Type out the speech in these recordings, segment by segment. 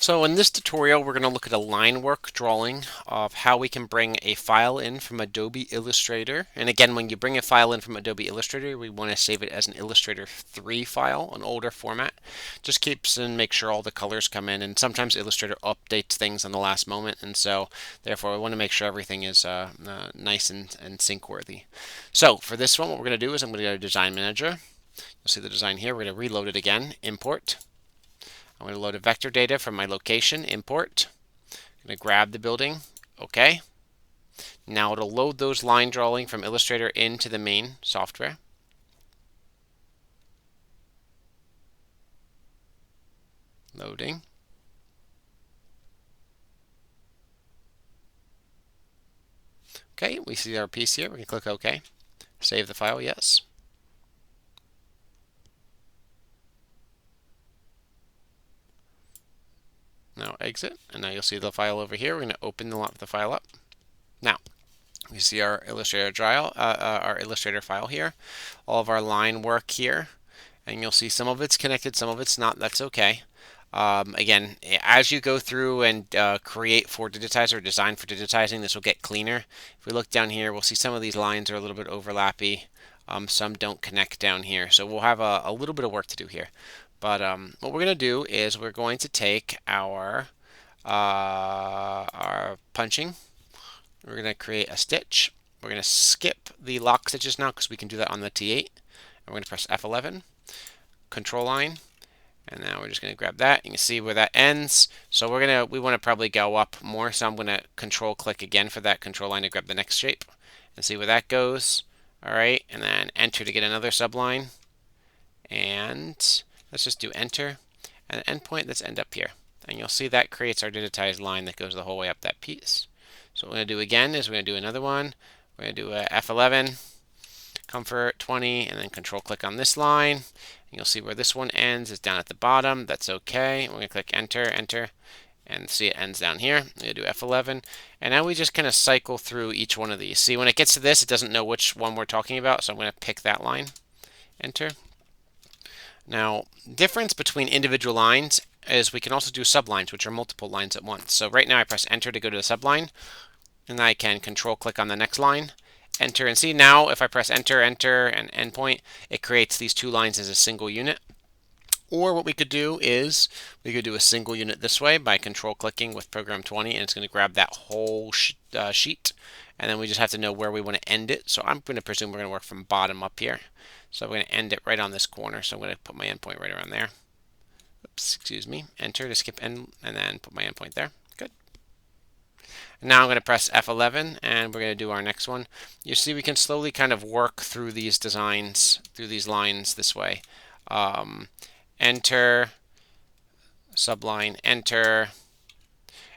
So in this tutorial, we're going to look at a line work drawing of how we can bring a file in from Adobe Illustrator. And again, when you bring a file in from Adobe Illustrator, we want to save it as an Illustrator 3 file, an older format. Just keeps and make sure all the colors come in. And sometimes Illustrator updates things on the last moment, and so therefore we want to make sure everything is nice and sync worthy. So for this one, what we're going to do is I'm going to go to Design Manager. You'll see the design here. We're going to reload it again, Import. I'm going to load a vector data from my location, import. I'm going to grab the building, OK. Now it'll load those line drawing from Illustrator into the main software. Loading. OK, we see our piece here. We can click OK. Save the file, yes. Now exit, and now you'll see the file over here. We're going to open the file up. Now, we see our Illustrator file here, all of our line work here, and you'll see some of it's connected, some of it's not. That's okay. Again, as you go through and create for Digitizer or design for Digitizing, this will get cleaner. If we look down here, we'll see some of these lines are a little bit overlappy. Some don't connect down here, so we'll have a little bit of work to do here. But what we're going to do is we're going to take our punching. We're going to create a stitch. We're going to skip the lock stitches now because we can do that on the T8. And we're going to press F11, control line, and now we're just going to grab that. You can see where that ends. So we want to probably go up more. So I'm going to control click again for that control line to grab the next shape and see where that goes. All right, and then enter to get another subline. And let's just do enter. And the endpoint, let's end up here. And you'll see that creates our digitized line that goes the whole way up that piece. So what we're going to do again is we're going to do another one. We're going to do a F11, comfort 20, and then control click on this line. And you'll see where this one ends is down at the bottom. That's okay. We're going to click enter, enter, and see it ends down here. We're going to do F11. And now we just kind of cycle through each one of these. See, when it gets to this, it doesn't know which one we're talking about, so I'm going to pick that line. Enter. Now, difference between individual lines is we can also do sublines, which are multiple lines at once. So right now I press enter to go to the subline, and I can control click on the next line, enter, and see now if I press enter, enter, and endpoint, it creates these two lines as a single unit. Or what we could do is we could do a single unit this way by control clicking with program 20, and it's going to grab that whole sheet, and then we just have to know where we want to end it. So I'm going to presume we're going to work from bottom up here. So I'm going to end it right on this corner. So I'm going to put my endpoint right around there. Oops, excuse me. Enter to skip end, and then put my endpoint there. Good. And now I'm going to press F11, and we're going to do our next one. You see, we can slowly kind of work through these designs, through these lines this way. Enter, subline, enter.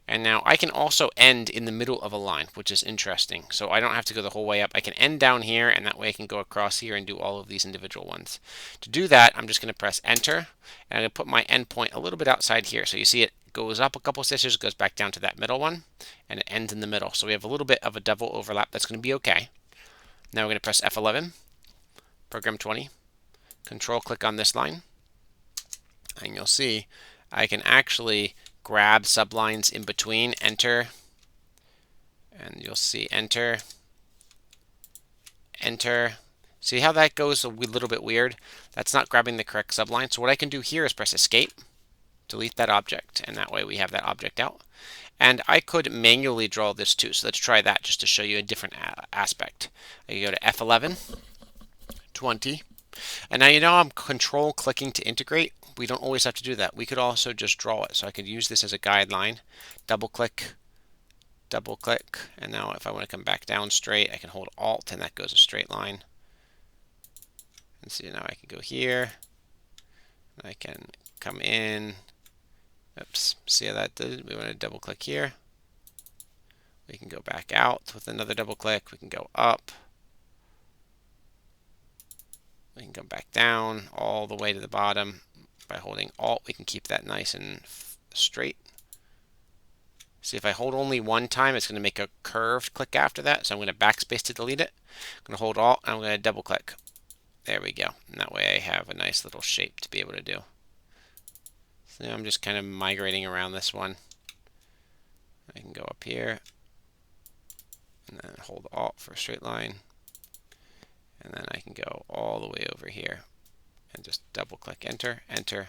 And now I can also end in the middle of a line, which is interesting. So I don't have to go the whole way up. I can end down here, and that way I can go across here and do all of these individual ones. To do that, I'm just going to press enter, and I'm going to put my endpoint a little bit outside here. So you see it goes up a couple stitches, goes back down to that middle one, and it ends in the middle. So we have a little bit of a double overlap. That's going to be okay. Now we're going to press F11, program 20, control click on this line, and you'll see I can actually grab sublines in between, enter, and you'll see enter, enter. See how that goes a little bit weird? That's not grabbing the correct subline. So what I can do here is press escape, delete that object, and that way we have that object out. And I could manually draw this too. So let's try that just to show you a different aspect. I can go to F11, 20, and now you know I'm control clicking to integrate. We don't always have to do that. We could also just draw it. So I could use this as a guideline, double click, and now if I want to come back down straight, I can hold Alt, and that goes a straight line. And see, now I can go here, and I can come in. Oops, see how that did? We want to double click here. We can go back out with another double click. We can go up. We can come back down all the way to the bottom. By holding Alt, we can keep that nice and straight. See, if I hold only one time, it's going to make a curved click after that. So I'm going to backspace to delete it. I'm going to hold Alt, and I'm going to double click. There we go. And that way I have a nice little shape to be able to do. So now I'm just kind of migrating around this one. I can go up here and then hold Alt for a straight line. And then I can go all the way over here and just double click enter, enter,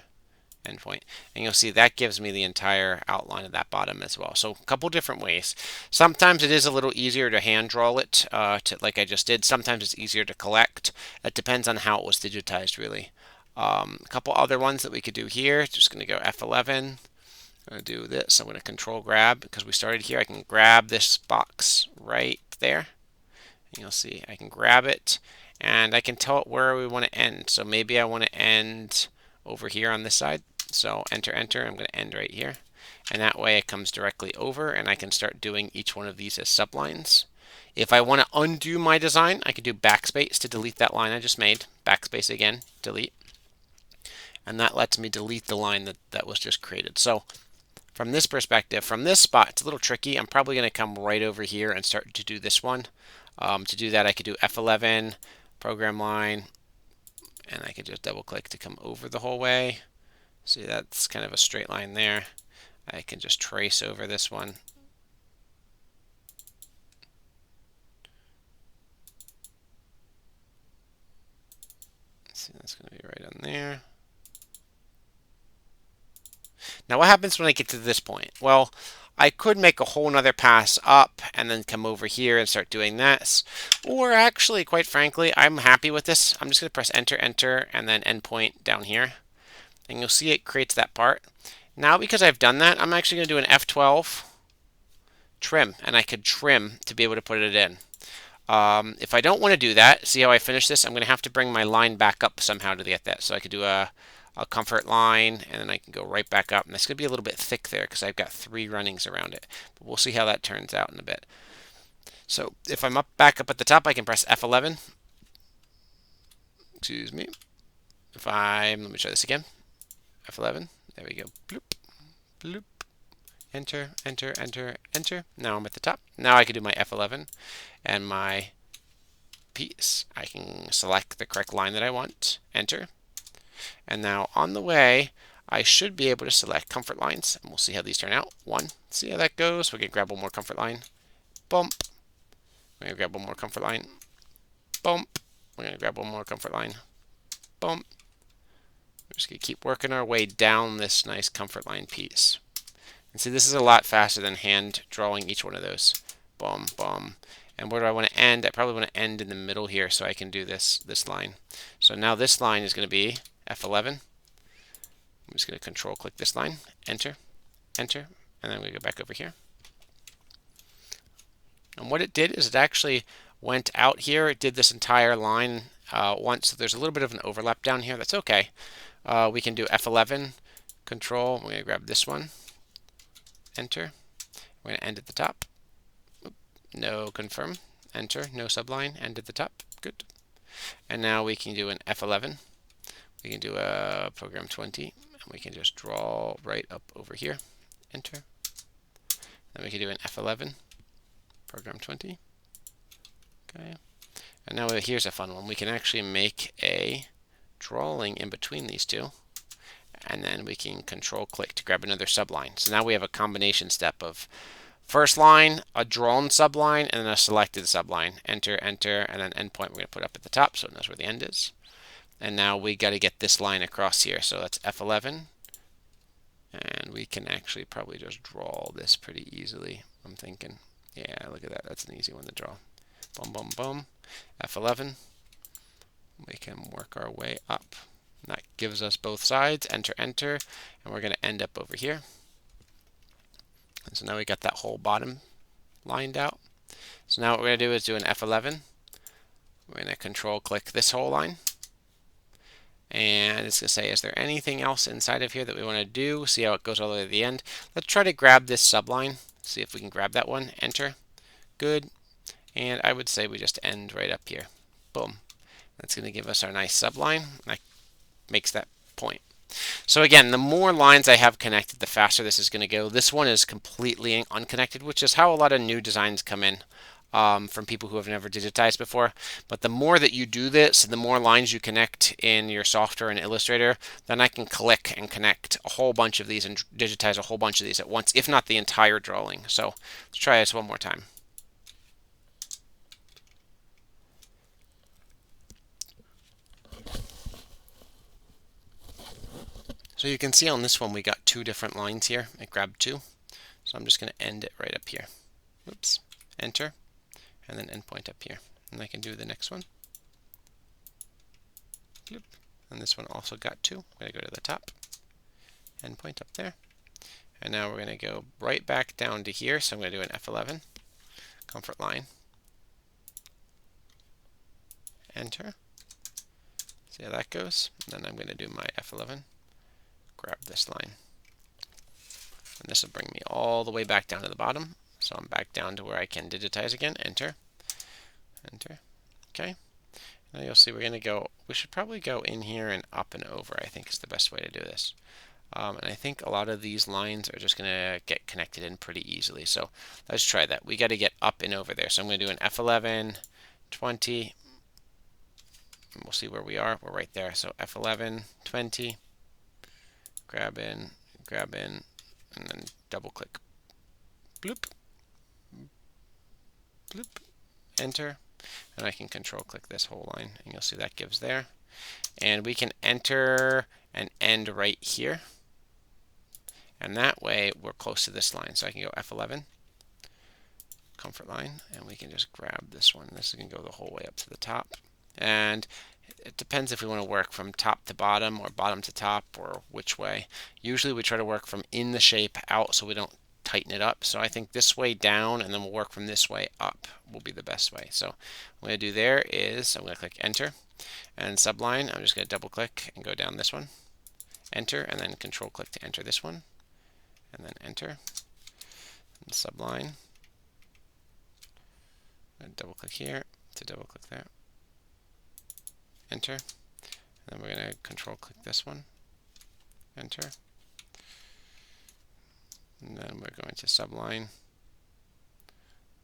endpoint. And you'll see that gives me the entire outline of that bottom as well. So a couple different ways. Sometimes it is a little easier to hand draw it, like I just did. Sometimes it's easier to collect. It depends on how it was digitized, really. A couple other ones that we could do here. Just going to go F11. I'm going to do this. I'm going to control grab because we started here. I can grab this box right there. And you'll see I can grab it and I can tell it where we want to end. So maybe I want to end over here on this side. So enter, enter. I'm going to end right here. And that way it comes directly over and I can start doing each one of these as sublines. If I want to undo my design, I can do backspace to delete that line I just made. Backspace again, delete. And that lets me delete the line that was just created. So from this perspective, from this spot, it's a little tricky. I'm probably going to come right over here and start to do this one. To do that, I could do F11, program line, and I could just double click to come over the whole way. See, that's kind of a straight line there. I can just trace over this one. See, that's going to be right on there. Now what happens when I get to this point? Well, I could make a whole nother pass up and then come over here and start doing this. Or actually, quite frankly, I'm happy with this. I'm just going to press enter, enter, and then endpoint down here. And you'll see it creates that part. Now because I've done that, I'm actually going to do an F12 trim. And I could trim to be able to put it in. If I don't want to do that, see how I finish this? I'm going to have to bring my line back up somehow to get that. So I could do a comfort line, and then I can go right back up. And this could be a little bit thick there because I've got 3 runnings around it. But we'll see how that turns out in a bit. So if I'm back up at the top, I can press F11. Excuse me. Let me try this again. F11. There we go. Bloop, bloop. Enter, enter, enter, enter. Now I'm at the top. Now I can do my F11 and my piece. I can select the correct line that I want. Enter. And now on the way, I should be able to select comfort lines. And we'll see how these turn out. 1. See how that goes. We're going to grab one more comfort line. Bump. We're going to grab one more comfort line. Bump. We're going to grab one more comfort line. Bump. We're just going to keep working our way down this nice comfort line piece. And see, this is a lot faster than hand drawing each one of those. Boom, boom. And where do I want to end? I probably want to end in the middle here so I can do this line. So now this line is going to be F11. I'm just going to control click this line, enter, enter, and then we go back over here. And what it did is it actually went out here. It did this entire line once. So there's a little bit of an overlap down here. That's okay. We can do F11, control. We're going to grab this one, enter. We're going to end at the top. No confirm, enter, no subline, end at the top. Good. And now we can do an F11. We can do a program 20, and we can just draw right up over here. Enter. Then we can do an F11, program 20. Okay. And now here's a fun one. We can actually make a drawing in between these two, and then we can control click to grab another subline. So now we have a combination step of first line, a drawn subline, and then a selected subline. Enter, enter, and then endpoint we're going to put up at the top so it knows where the end is. And now we got to get this line across here. So that's F11. And we can actually probably just draw this pretty easily, I'm thinking. Yeah, look at that. That's an easy one to draw. Boom, boom, boom. F11. We can work our way up. That gives us both sides. Enter, enter. And we're going to end up over here. And so now we got that whole bottom lined out. So now what we're going to do is do an F11. We're going to control click this whole line. And it's going to say, is there anything else inside of here that we want to do? See how it goes all the way to the end. Let's try to grab this subline. See if we can grab that one. Enter. Good. And I would say we just end right up here. Boom. That's going to give us our nice subline. That makes that point. So again, the more lines I have connected, the faster this is going to go. This one is completely unconnected, which is how a lot of new designs come in. from people who have never digitized before. But the more that you do this, the more lines you connect in your software and Illustrator, then I can click and connect a whole bunch of these and digitize a whole bunch of these at once, if not the entire drawing. So let's try this one more time. So you can see on this one we got two different lines here. It grabbed two. So I'm just going to end it right up here. Oops. Enter. And then endpoint up here. And I can do the next one. Bloop. And this one also got two. I'm going to go to the top. Endpoint up there. And now we're going to go right back down to here. So I'm going to do an F11. Comfort line. Enter. See how that goes? And then I'm going to do my F11. Grab this line. And this will bring me all the way back down to the bottom. So I'm back down to where I can digitize again. Enter. Enter. Okay. Now you'll see we're going to go, we should probably go in here and up and over, I think is the best way to do this. And I think a lot of these lines are just going to get connected in pretty easily. So let's try that. We got to get up and over there. So I'm going to do an F11, 20. And we'll see where we are. We're right there. So F11, 20. Grab in, and then double click. Bloop. Bloop. Enter. And I can control click this whole line. And you'll see that gives there. And we can enter and end right here. And that way we're close to this line. So I can go F11, comfort line, and we can just grab this one. This can go the whole way up to the top. And it depends if we want to work from top to bottom or bottom to top or which way. Usually we try to work from in the shape out so we don't tighten it up. So I think this way down and then we'll work from this way up will be the best way. So what I'm going to do there is I'm going to click enter and subline. I'm just going to double click and go down this one. Enter and then control click to enter this one. And then enter and subline. And double click here to double click there. Enter. And then we're going to control click this one. Enter. And then we're going to subline.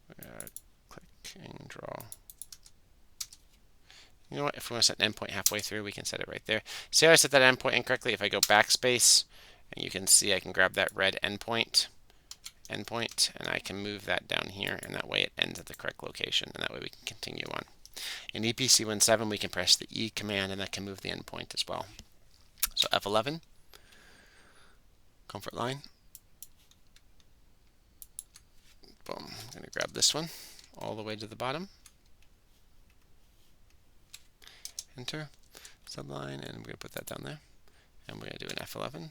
We're going to click and draw. You know what? If we want to set an endpoint halfway through, we can set it right there. See how I set that endpoint incorrectly? If I go backspace, and you can see I can grab that red endpoint, and I can move that down here, and that way it ends at the correct location, and that way we can continue on. In EPC 1.7, we can press the E command, and that can move the endpoint as well. So F11, comfort line. Boom. I'm going to grab this one all the way to the bottom. Enter, subline, and I'm going to put that down there. And we're going to do an F11.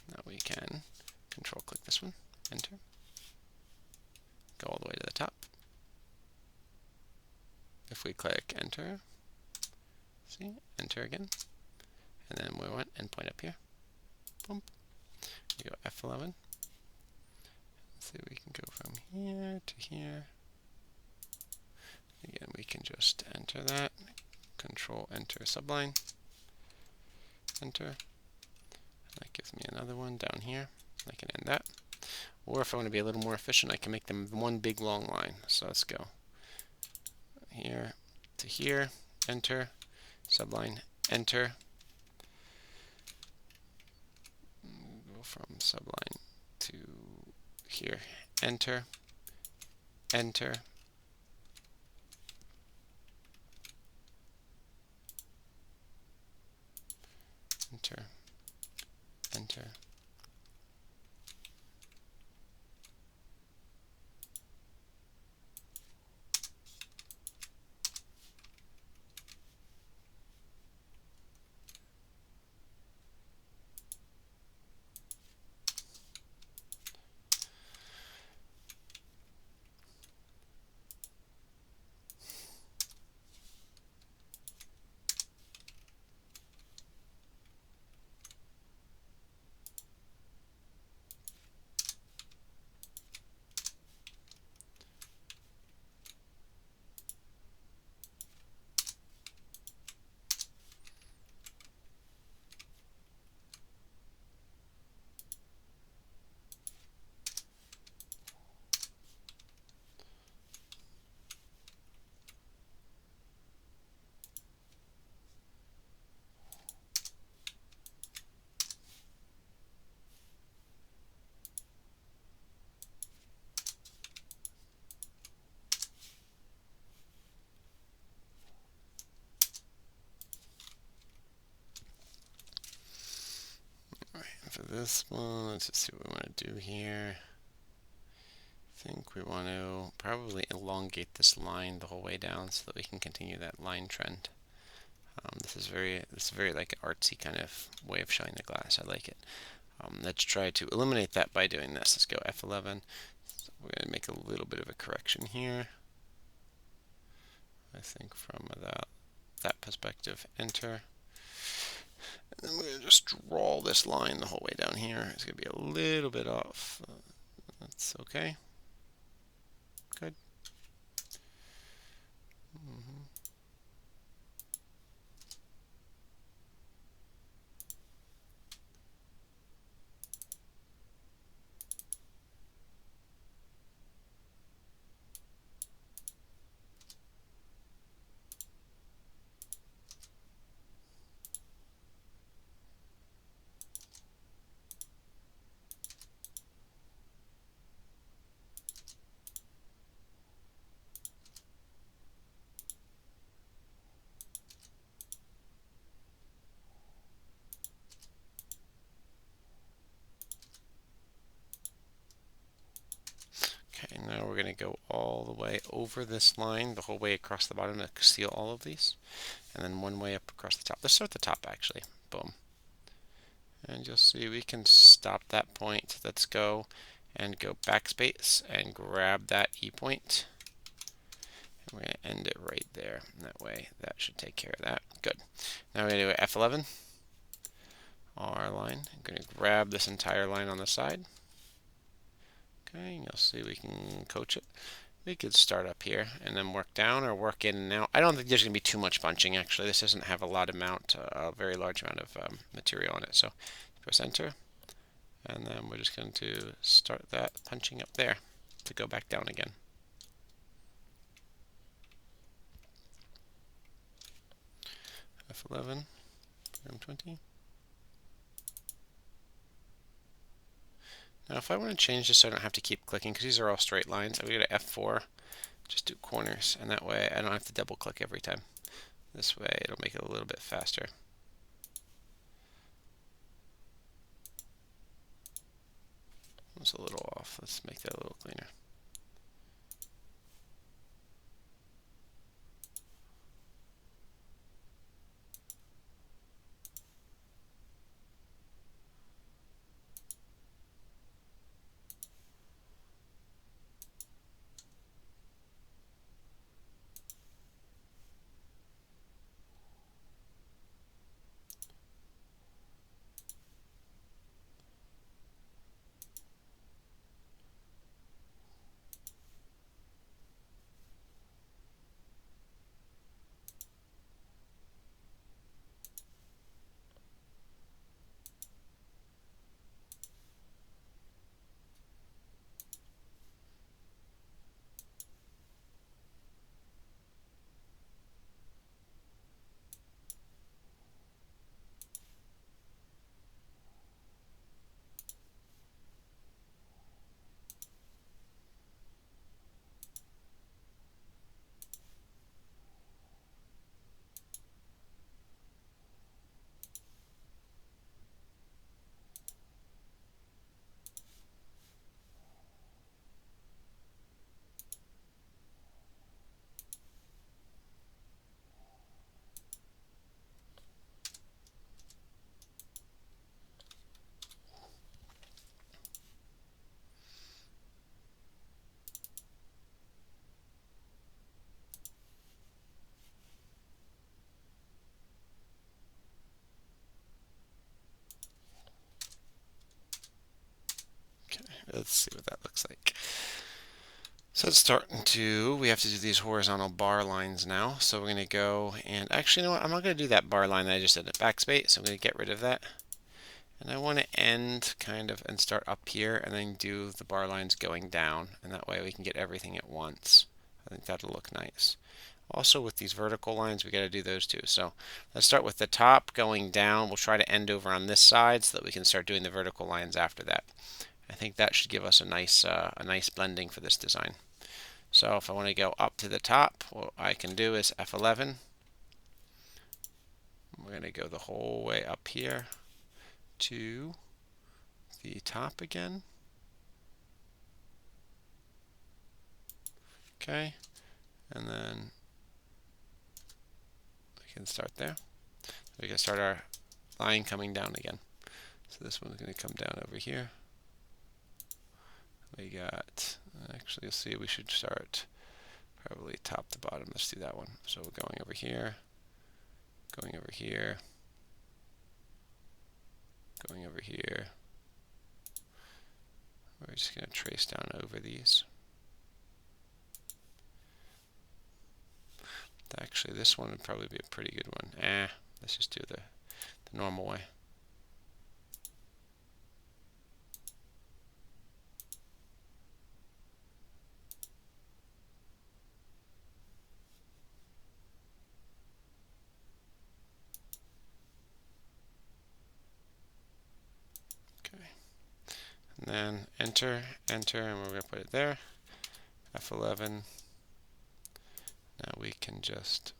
Now we can control click this one, enter, go all the way to the top. If we click enter, see, enter again, and then we want endpoint up here. Boom. We go F11. So we can go from here to here. Again, we can just enter that, control enter subline, enter. That gives me another one down here. I can end that. Or if I want to be a little more efficient, I can make them one big long line. So let's go here to here, enter, subline, enter. Go from subline to here, enter, enter. Enter, enter. this one, let's just see what we want to do here. I think we want to probably elongate this line the whole way down so that we can continue that line trend. This is very like an artsy kind of way of showing the glass. I like it. Let's try to eliminate that by doing this. Let's go F11. So we're going to make a little bit of a correction here. I think from that perspective, enter. And then we're going to just draw this line the whole way down here. It's going to be a little bit off. That's okay. Good. Okay, now we're going to go all the way over this line, the whole way across the bottom to seal all of these. And then one way up across the top. Let's start at the top actually. Boom. And you'll see we can stop that point. Let's go and go backspace and grab that E point. And we're going to end it right there. And that way, that should take care of that. Good. Now we're going to do F11. R line. I'm going to grab this entire line on the side. Okay, and you'll see we can coach it. We could start up here and then work down or work in and out. I don't think there's going to be too much punching actually. This doesn't have a very large amount of material on it. So press enter, and then we're just going to start that punching up there to go back down again. F11, program 20. Now if I want to change this so I don't have to keep clicking, because these are all straight lines, I'm going to go to F4, just do corners, and that way I don't have to double click every time. This way it'll make it a little bit faster. It's a little off. Let's make that a little cleaner. Let's see what that looks like. So it's starting to, we have to do these horizontal bar lines now. So we're going to go and actually, you know what? I'm not going to do that bar line that I just did at backspace. So I'm going to get rid of that. And I want to end kind of and start up here and then do the bar lines going down. And that way we can get everything at once. I think that'll look nice. Also with these vertical lines, we got to do those too. So let's start with the top going down. We'll try to end over on this side so that we can start doing the vertical lines after that. I think that should give us a nice blending for this design. So if I want to go up to the top, what I can do is F11. We're going to go the whole way up here to the top again. Okay, and then we can start there. We can start our line coming down again. So this one's going to come down over here. We got, actually you'll see we should start probably top to bottom. Let's do that one. So we're going over here, going over here, going over here. We're just going to trace down over these. Actually, this one would probably be a pretty good one. Let's just do the normal way. Okay. And then enter, enter, and we're going to put it there. F11. Now we can just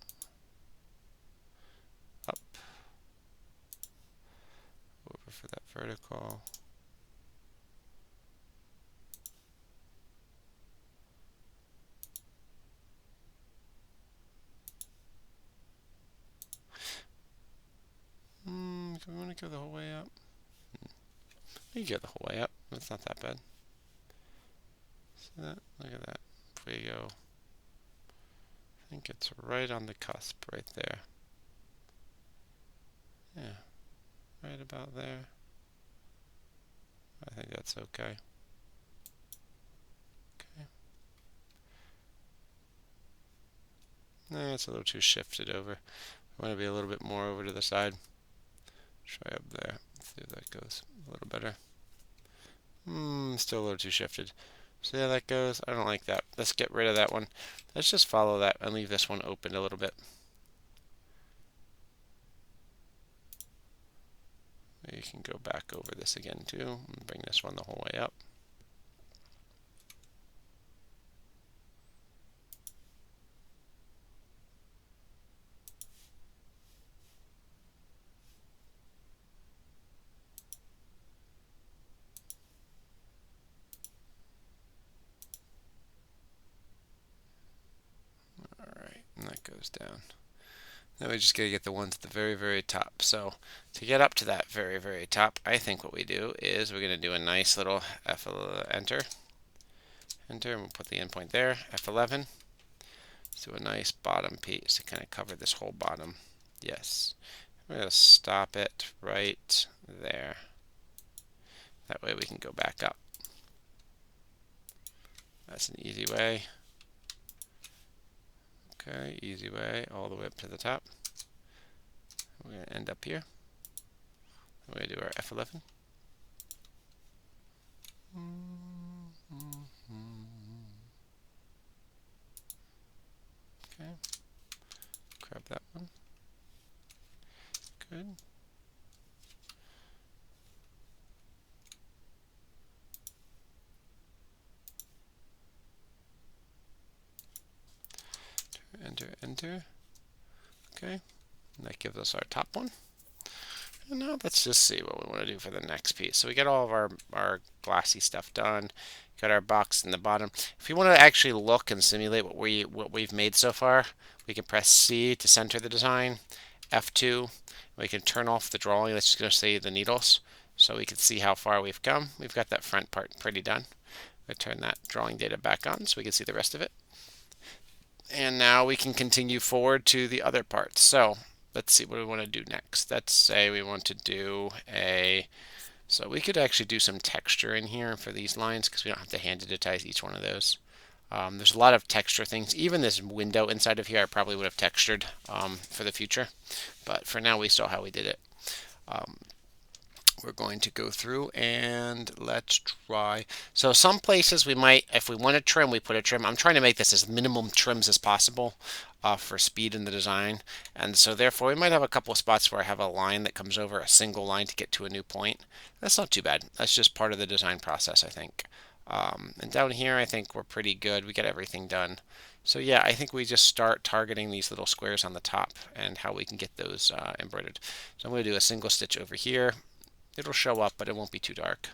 up, over for that vertical. Do we want to go the whole way up? We can go the whole way up. That's not that bad. See that? Look at that. If we go, I think it's right on the cusp, right there. Yeah, right about there. I think that's okay. Okay. Nah, it's a little too shifted over. I want to be a little bit more over to the side. Try up there. See if that goes a little better. Still a little too shifted. See how that goes? I don't like that. Let's get rid of that one. Let's just follow that and leave this one open a little bit. You can go back over this again too and bring this one the whole way up. Alright, and that goes down. Now we just gotta get the ones at the very, very top. So to get up to that very, very top, I think what we do is we're gonna do a nice little enter. Enter, and we'll put the endpoint there, F11. Let's do a nice bottom piece to kind of cover this whole bottom. Yes. We're gonna stop it right there. That way we can go back up. That's an easy way. Okay, easy way all the way up to the top. We're going to end up here. We're going to do our F11. Okay, grab that one. Good. Enter, enter. Okay, and that gives us our top one. And now let's just see what we want to do for the next piece. So we got all of our glassy stuff done. Got our box in the bottom. If you want to actually look and simulate what we've made so far, we can press C to center the design, F2. We can turn off the drawing. Let's just go say the needles, so we can see how far we've come. We've got that front part pretty done. We turn that drawing data back on so we can see the rest of it. And now we can continue forward to the other parts. So let's see what we want to do next. Let's say we want to do so we could actually do some texture in here for these lines because we don't have to hand digitize each one of those. There's a lot of texture things. Even this window inside of here I probably would have textured for the future. But for now we saw how we did it. We're going to go through and let's try. So some places we might, if we want to trim, we put a trim. I'm trying to make this as minimum trims as possible for speed in the design. And so therefore we might have a couple of spots where I have a line that comes over, a single line to get to a new point. That's not too bad. That's just part of the design process, I think. And down here I think we're pretty good. We got everything done. So yeah, I think we just start targeting these little squares on the top and how we can get those embroidered. So I'm going to do a single stitch over here. It'll show up, but it won't be too dark.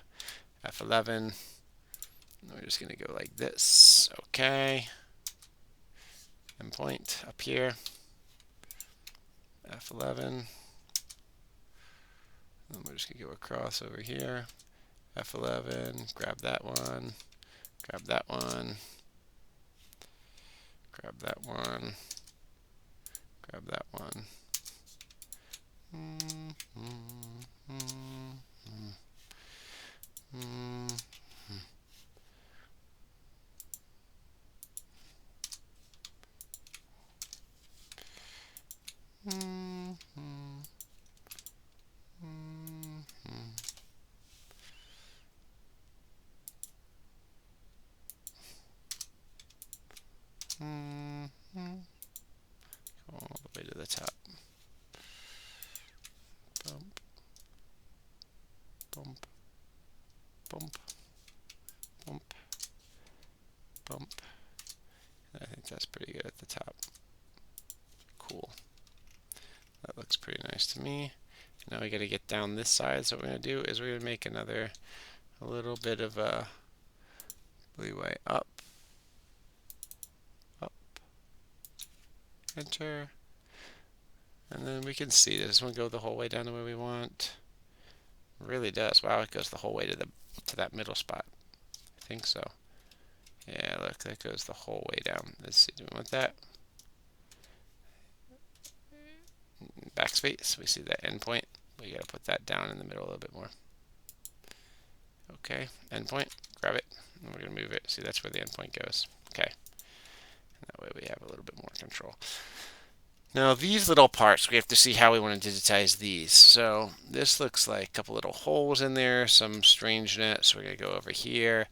F11. We're just going to go like this. Okay. Endpoint up here. F11. And we're just going to go across over here. F11. Grab that one. Grab that one. Grab that one. Grab that one. All the way to the top. Bump, bump, bump, bump, bump. I think that's pretty good at the top. Cool. That looks pretty nice to me. Now we got to get down this side. So what we're going to do is we're going to make a little bit of a leeway up, up, enter, and then we can see does this one go the whole way down the way we want? It really does. Wow, it goes the whole way to that middle spot. I think so. Yeah, look, that goes the whole way down. Let's see, do we want that? Backspace, we see that endpoint. We got to put that down in the middle a little bit more. Okay, endpoint, grab it, and we're going to move it. See, that's where the endpoint goes. Okay, and that way we have a little bit more control. Now these little parts, we have to see how we want to digitize these. So this looks like a couple little holes in there, some strangeness. So we're going to go over here.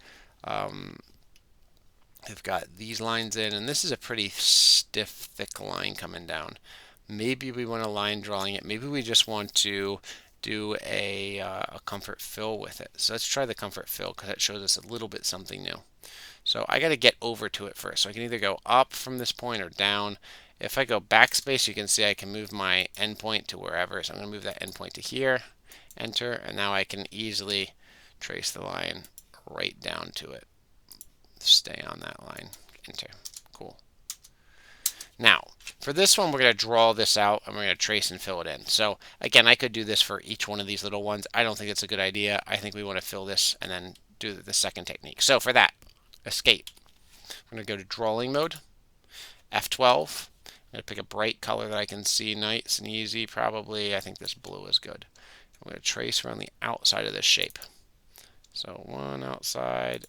We've got these lines in, and this is a pretty stiff, thick line coming down. Maybe we want a line drawing it. Maybe we just want to do a comfort fill with it. So let's try the comfort fill because that shows us a little bit something new. So I got to get over to it first. So I can either go up from this point or down. If I go backspace, you can see I can move my endpoint to wherever. So I'm going to move that endpoint to here, enter, and now I can easily trace the line right down to it. Stay on that line, enter. Cool. Now, for this one, we're going to draw this out and we're going to trace and fill it in. So again, I could do this for each one of these little ones. I don't think it's a good idea. I think we want to fill this and then do the second technique. So for that, escape. We're going to go to drawing mode, F12. I'm going to pick a bright color that I can see nice and easy. Probably, I think this blue is good. I'm going to trace around the outside of this shape. So 1 outside,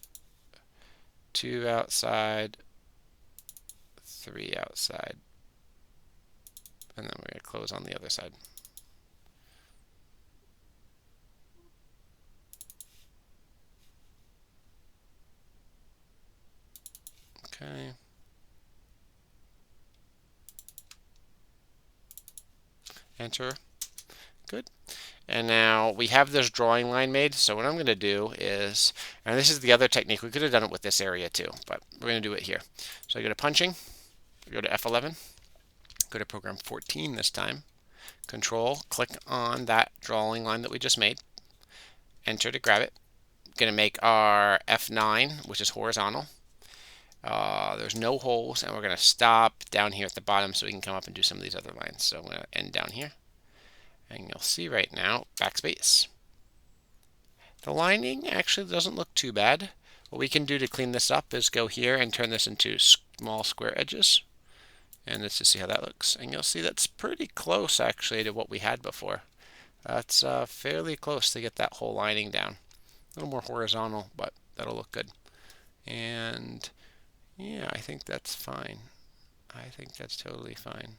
2 outside, 3 outside, and then we're going to close on the other side. Okay. Enter. Good. And now we have this drawing line made. So what I'm going to do is, and this is the other technique. We could have done it with this area too, but we're going to do it here. So I go to punching, go to F11, go to program 14 this time, control, click on that drawing line that we just made, enter to grab it. Going to make our F9, which is horizontal. There's no holes, and we're going to stop down here at the bottom so we can come up and do some of these other lines. So I'm going to end down here. And you'll see right now, backspace. The lining actually doesn't look too bad. What we can do to clean this up is go here and turn this into small square edges. And let's just see how that looks. And you'll see that's pretty close actually to what we had before. That's fairly close to get that whole lining down. A little more horizontal, but that'll look good. And yeah, I think that's fine. I think that's totally fine.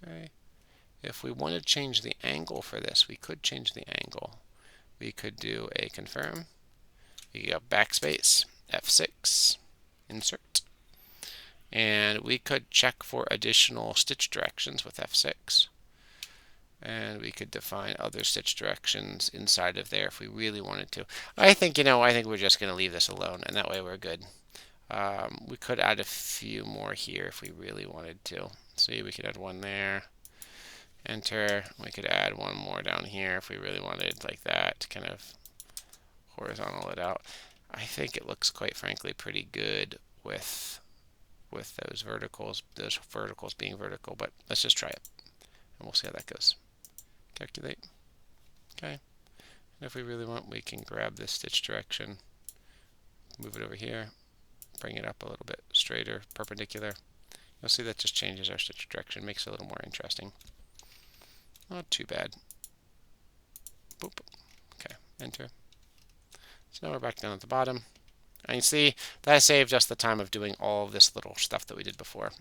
Okay. If we want to change the angle for this, we could change the angle. We could do a confirm. We go backspace, F6, insert. And we could check for additional stitch directions with F6. And we could define other stitch directions inside of there if we really wanted to. I think we're just going to leave this alone, and that way we're good. We could add a few more here if we really wanted to. See, we could add one there. Enter. We could add one more down here if we really wanted, like that, to kind of horizontal it out. I think it looks, quite frankly, pretty good with those verticals being vertical, but let's just try it and we'll see how that goes. Calculate. Okay. And if we really want, we can grab this stitch direction, move it over here, bring it up a little bit straighter, perpendicular. You'll see that just changes our stitch direction, makes it a little more interesting. Not too bad. Boop. Okay, enter. So now we're back down at the bottom. And you see, that saved us the time of doing all of this little stuff that we did before.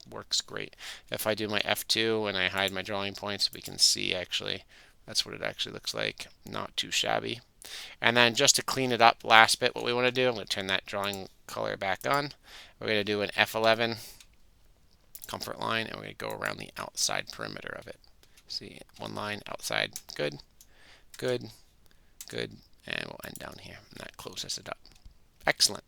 Works great. If I do my F2 and I hide my drawing points, we can see actually, that's what it actually looks like. Not too shabby. And then just to clean it up, last bit, what we want to do, I'm going to turn that drawing color back on. We're going to do an F11 comfort line, and we're going to go around the outside perimeter of it. See, one line outside, good, good, good, and we'll end down here, and that closes it up. Excellent.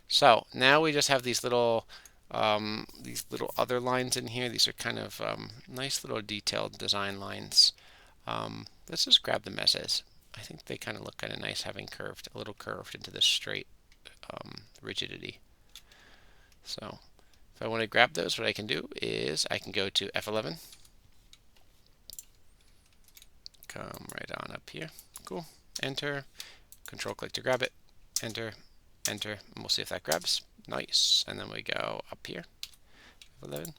So now we just have these little other lines in here. These are kind of nice little detailed design lines. Let's just grab them as is. I think they kind of look kind of nice having curved, a little curved into this straight rigidity. So if I want to grab those, what I can do is I can go to F11. Come right on up here. Cool. Enter. Control click to grab it. Enter. Enter. And we'll see if that grabs. Nice. And then we go up here. F11.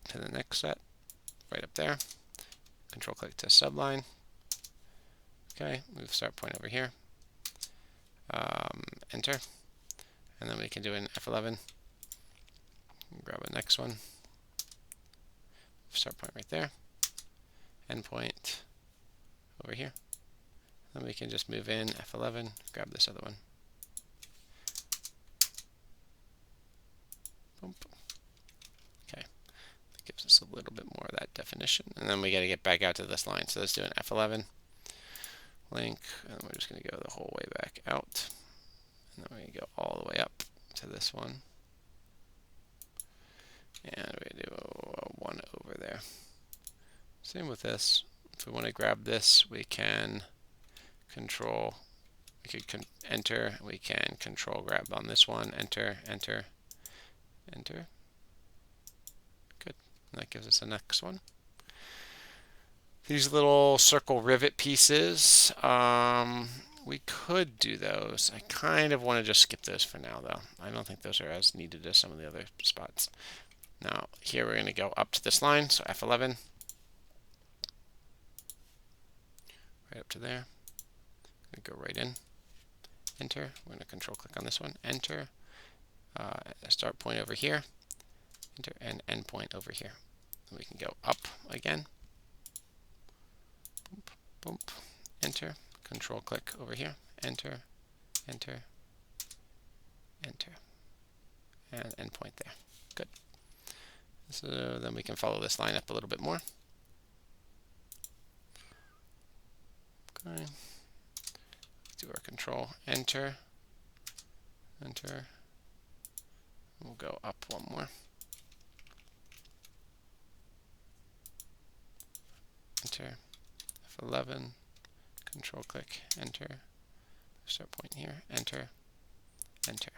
To the next set. Right up there. Control click to subline. Okay. Move start point over here. Enter. And then we can do an F11. Grab the next one. Start point right there. End point over here. Then we can just move in F11, grab this other one. Boom. Okay, that gives us a little bit more of that definition. And then we got to get back out to this line. So let's do an F11 link, and we're just going to go the whole way back out. And then we're going to go all the way up to this one. And we do a one over there. Same with this. If we want to grab this, we can control, we could enter, we can control grab on this one, enter, enter, enter. Good. And that gives us the next one. These little circle rivet pieces, we could do those. I kind of want to just skip those for now, though. I don't think those are as needed as some of the other spots. Now, here we're going to go up to this line, so F11. Right up to there. Go right in, enter. We're going to control click on this one, enter. A start point over here, enter, and end point over here. And we can go up again, boop, boop, enter. Control click over here, enter, enter, enter, and end point there. Good. So then we can follow this line up a little bit more. Okay. Do our control, enter, enter. We'll go up one more. Enter, F11, control click, enter, start point here, enter, enter.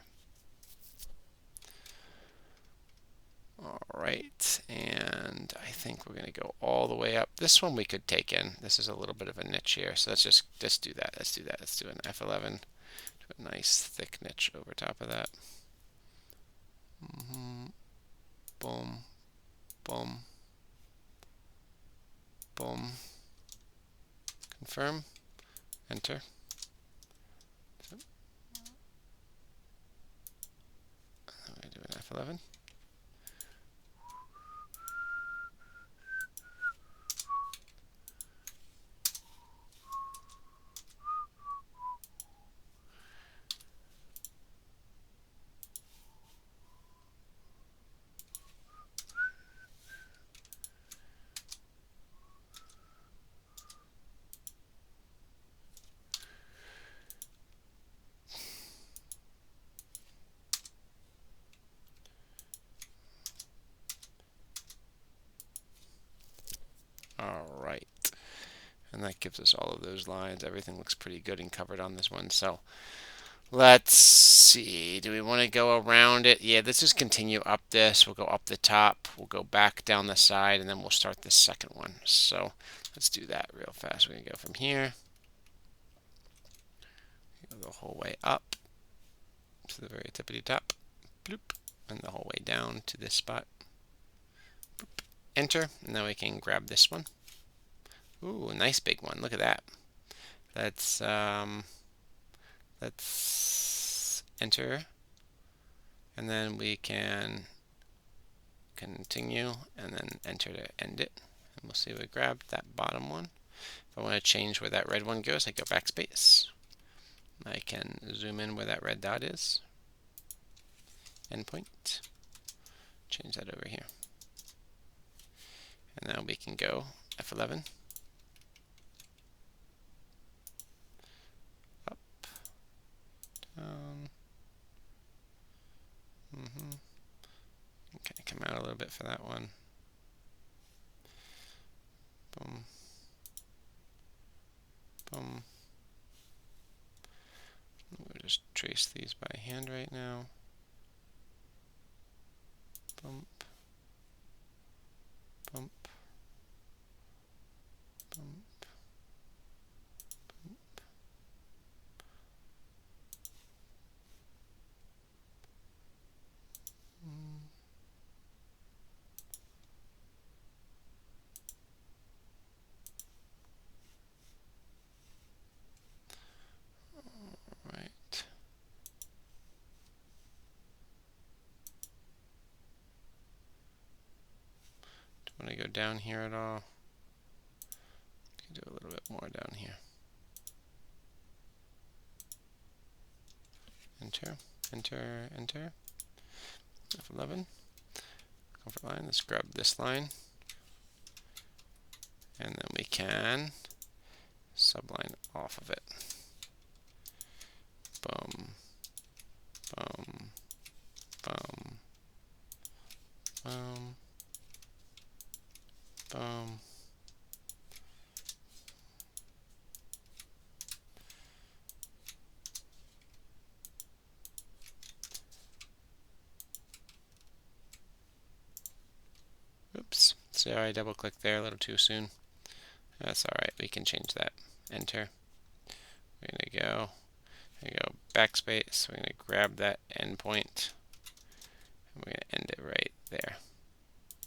Alright, and I think we're going to go all the way up. This one we could take in. This is a little bit of a niche here, so let's just do that. Let's do that. Let's do an F11. Do a nice thick niche over top of that. Boom, boom, boom. Confirm, enter. So, I'm going to do an F11. All right. And that gives us all of those lines. Everything looks pretty good and covered on this one. So let's see. Do we want to go around it? Yeah, let's just continue up this. We'll go up the top. We'll go back down the side, and then we'll start the second one. So let's do that real fast. We're going to go from here. Go the whole way up to the very tippity top. Bloop. And the whole way down to this spot. Boop. Enter. And then we can grab this one. Ooh, a nice big one. Look at that. Let's enter. And then we can continue and then enter to end it. And we'll see we grabbed that bottom one. If I want to change where that red one goes, I go backspace. I can zoom in where that red dot is. Endpoint. Change that over here. And now we can go F11. Up. Down. Okay, come out a little bit for that one. Boom. Boom. We'll just trace these by hand right now. Bump. Bump. Bump. Bump. Right. Do you want to go down here at all? You can do a little bit more down here. Enter, enter, enter. F11. Comfort line. Let's grab this line. And then we can subline off of it. Boom. Boom. Boom. Boom. Boom. Oops. See how I double clicked there a little too soon? That's alright, we can change that. Enter. We're gonna go backspace. We're gonna grab that endpoint. And we're gonna end it right there.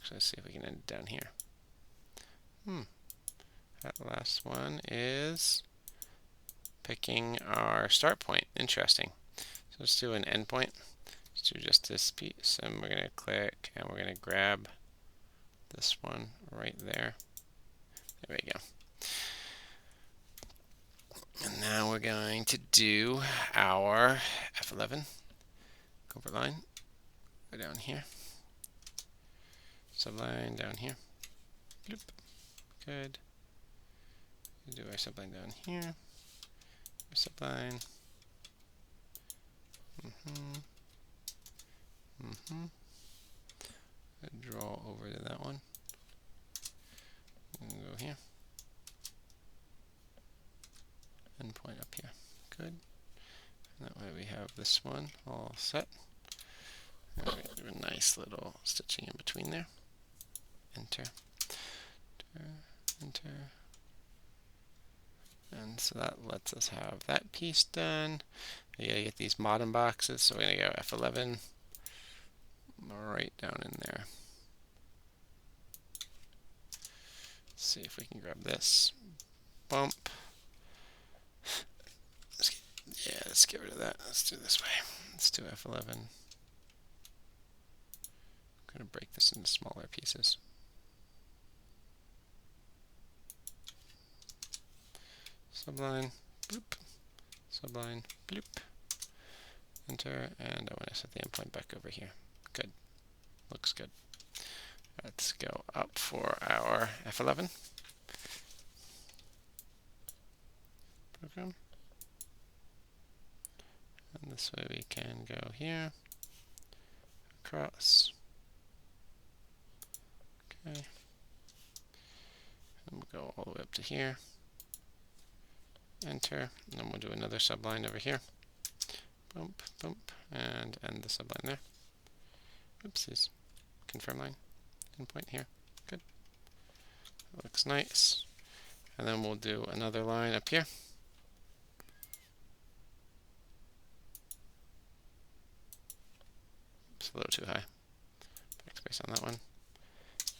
So let's see if we can end it down here. That last one is picking our start point. Interesting. So let's do an endpoint. Let's do just this piece, and we're going to click, and we're going to grab this one right there. There we go. And now we're going to do our F11 comfort line. Go down here. Subline down here. Bloop. Good. Do our subline down here. Our subline. Draw over to that one. And go here. Endpoint up here. Good. And that way we have this one all set. And we're going to do a nice little stitching in between there. Enter. Enter. Enter. And so that lets us have that piece done. We gotta get these bottom boxes, so we're gonna go F11 right down in there. Let's see if we can grab this. Bump. Let's get rid of that. Let's do it this way. Let's do F11. I'm gonna break this into smaller pieces. Subline, bloop, subline, bloop, enter, and I want to set the endpoint back over here. Good, looks good. Let's go up for our F11 program. And this way we can go here, across, okay, and we'll go all the way up to here. enter, and then we'll do another subline over here. Bump, bump, and end the subline there. Oopsies. Confirm line, endpoint here. Good. That looks nice. And then we'll do another line up here. It's a little too high. Backspace on that one.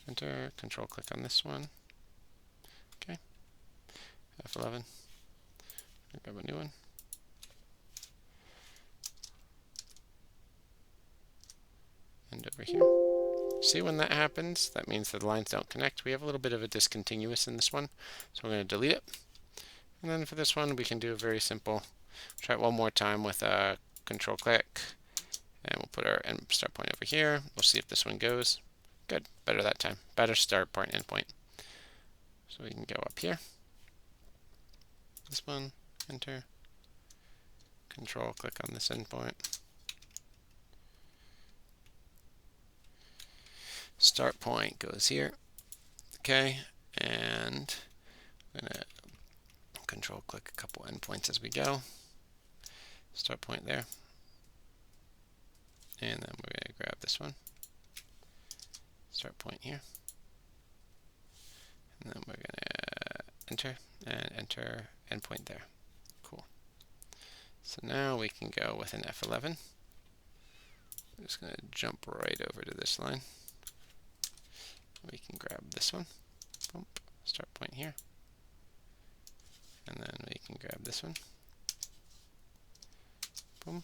Enter, control click on this one. Okay. F11. Grab a new one. And over here. See, when that happens, that means that the lines don't connect. We have a little bit of a discontinuous in this one, so we're going to delete it. And then for this one, we can do a very simple, try it one more time with a control click, and we'll put our end start point over here. We'll see if this one goes. Good, better that time. Better start point, end point. So we can go up here. This one, enter, control click on this endpoint. Start point goes here. Okay, and I'm going to control click a couple endpoints as we go. Start point there. And then we're going to grab this one. Start point here. And then we're going to enter and enter endpoint there. Cool. So now we can go with an F11. I'm just going to jump right over to this line. We can grab this one. Bump. Start point here. And then we can grab this one. Boom.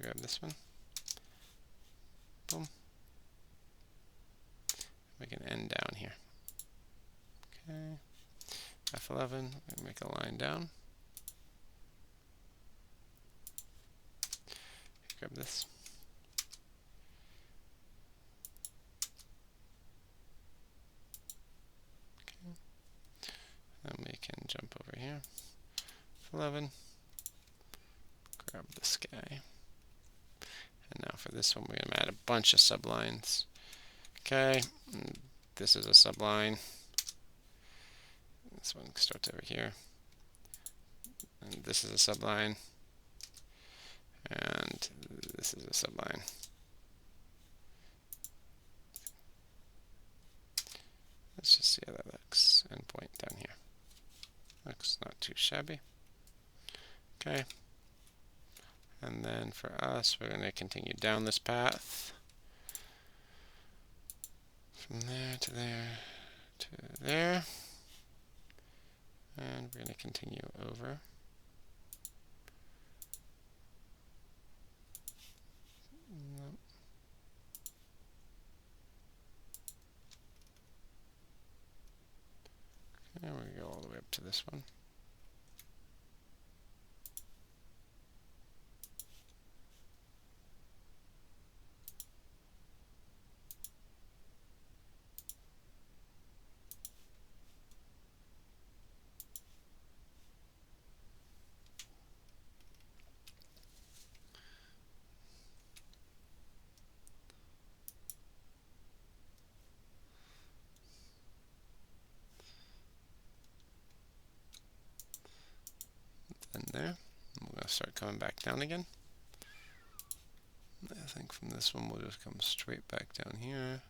Grab this one. Boom. We can end down here. Okay. F11, we make a line down. Grab this. Okay. Then we can jump over here. F11. Grab this guy. And now for this one, we're going to add a bunch of sublines. Okay, this is a subline. This one starts over here. And this is a subline. And this is a subline. Let's just see how that looks. Endpoint down here. Looks not too shabby. Okay. And then for us, we're going to continue down this path. From there to there to there. And we're going to continue over. Nope. Okay, we're going to go all the way up to this one. And there. We're going to start coming back down again. I think from this one we'll just come straight back down here.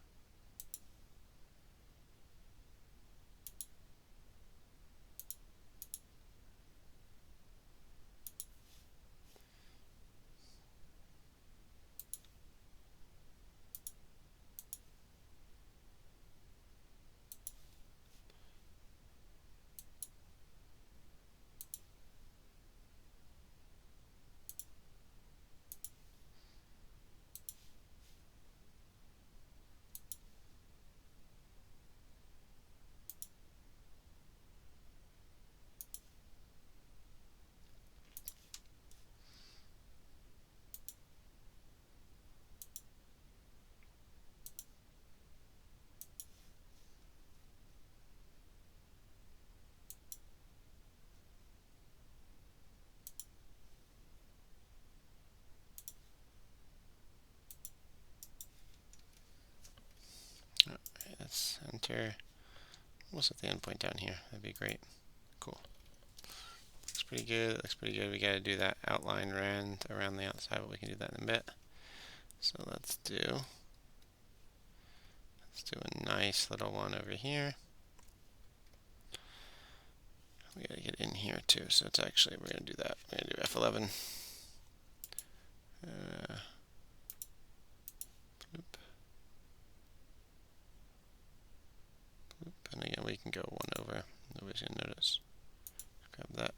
Let's enter. We'll set the endpoint down here. That'd be great. Cool. pretty good. It looks pretty good. We got to do that outline rand around the outside, but we can do that in a bit. So let's do a nice little one over here. We got to get in here too. So it's actually, we're going to do that. We're going to do F11. And again, we can go one over. Nobody's going to notice. Grab that.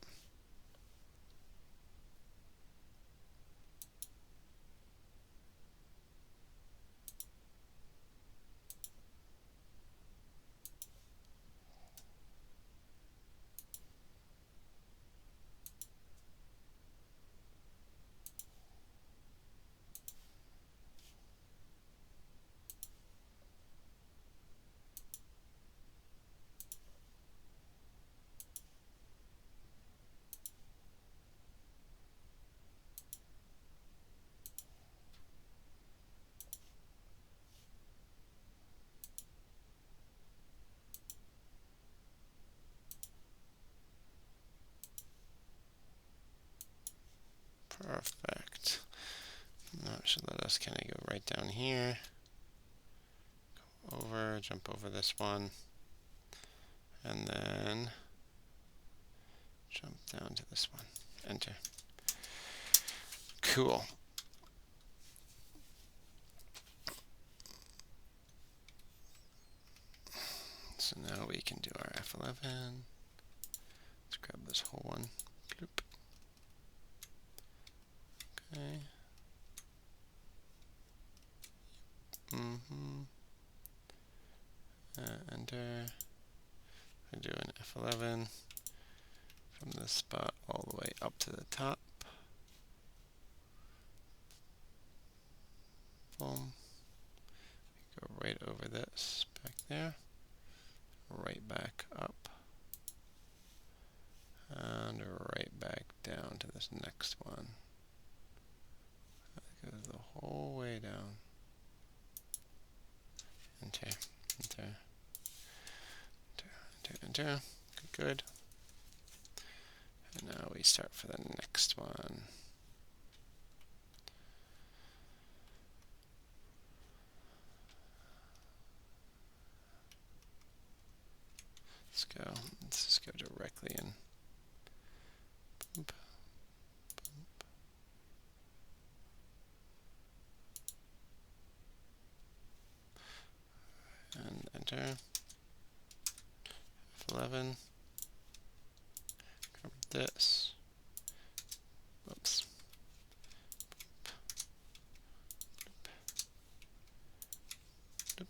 Perfect. Now it should let us kind of go right down here. Go over, jump over this one. And then jump down to this one. Enter. Cool. So now we can do our F11. Let's grab this whole one. Bloop. Okay. Enter. I do an F11 from this spot all the way up to the top. Boom. Go right over this back there. Right back up. And right back down to this next one. That goes the whole way down. Enter, enter, enter, enter, enter. Good, good. And now we start for the next one. Let's just go directly in. Boop, boop. And enter. F11. Cover this. Whoops. Boop. Boop.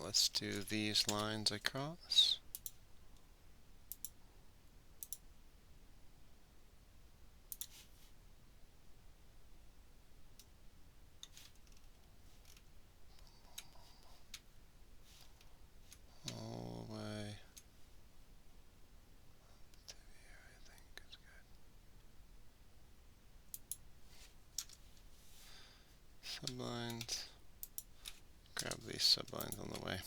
let's do these lines across. All the way to here, I think is good. Sublines. Grab these sublines on the way.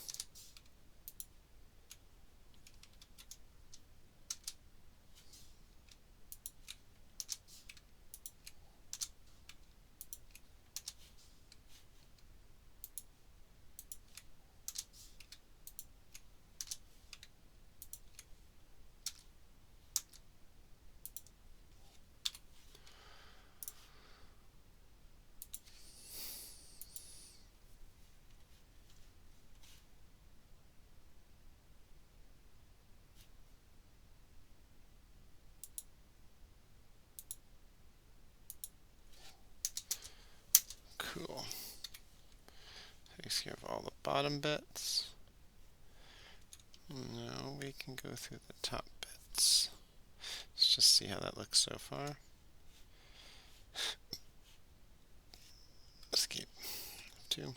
Cool. Takes care of all the bottom bits. Now we can go through the top bits. Let's just see how that looks so far. Escape. 2.